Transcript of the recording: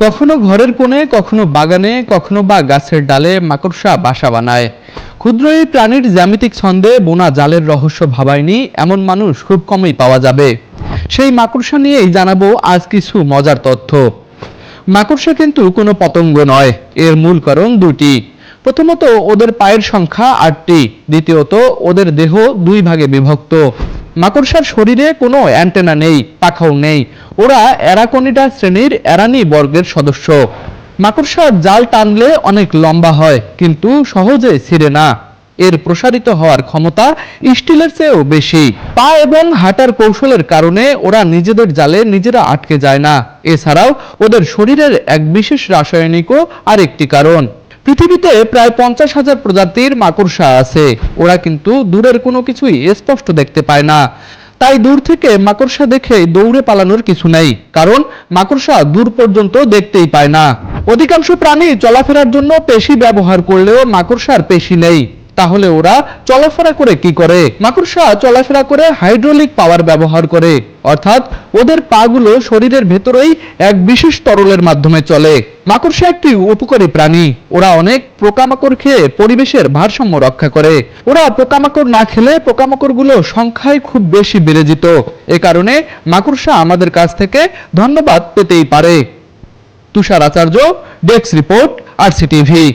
কখনো ঘরের কোণে, কখনো বাগানে, কখনো বা গাছের ডালে মাকড়সা বাসা বানায়। ক্ষুদ্র এই প্রাণীর জ্যামিতিক ছন্দে বোনা জালের রহস্য ভাবায়নি এমন মানুষ খুব কমই পাওয়া যাবে। সেই মাকড়সা নিয়েই জানাবো আজ কিছু মজার তথ্য। মাকড়সা কিন্তু কোনো পতঙ্গ নয়, এর মূল কারণ দুটি। প্রথমত, ওদের পায়ের সংখ্যা ৮টি। দ্বিতীয়ত, ওদের দেহ দুই ভাগে বিভক্ত। মাকড়সার শরীরে কোনো অ্যান্টেনা নেই, পাখাও নেই। ওরা অ্যারাকনিডা শ্রেণীর অ্যারানি বর্গের সদস্য। মাকড়সার জাল টানলে অনেক লম্বা হয়, কিন্তু সহজে ছিঁড়ে না। এর প্রসারিত হওয়ার ক্ষমতা স্টিলের চেয়েও বেশি। পা এবং হাঁটার কৌশলের কারণে ওরা নিজেদের জালে নিজেরা আটকে যায় না। এছাড়াও ওদের শরীরের এক বিশেষ রাসায়নিকও আরেকটি কারণ। পৃথিবীতে প্রায় 50,000 প্রজাতির মাকড়সা আছে। ওরা কিন্তু দূরের কোনো কিছুই স্পষ্ট দেখতে পায় না। তাই দূর থেকে মাকড়সা দেখে দৌড়ে পালানোর কিছু নেই, কারণ মাকড়সা দূর পর্যন্ত দেখতেই পায় না। অধিকাংশ প্রাণী চলাফেরার জন্য পেশি ব্যবহার করলেও মাকড়সার পেশি নেই। তাহলে ওরা চলাফেরা করে কি করে? মাকড়সা চলাফেরা করে হাইড্রোলিক পাওয়ার ব্যবহার করে, অর্থাৎ ওদের পাগুলো শরীরের ভেতরেই এক বিশেষ তরলের মাধ্যমে চলে। মাকড়সা একটি উপকারী প্রাণী। ওরা অনেক পোকামাকড় খেয়ে পরিবেশের ভারসাম্য রক্ষা করে। ওরা পোকামাকড় না খেলে পোকামাকড়গুলো সংখ্যায় খুব বেশি বেড়ে যেত। এ কারণে মাকড়সা আমাদের কাছ থেকে ধন্যবাদ পেতেই পারে। তুষার আচার্য, ডেস্ক রিপোর্ট, আরসিটিভি।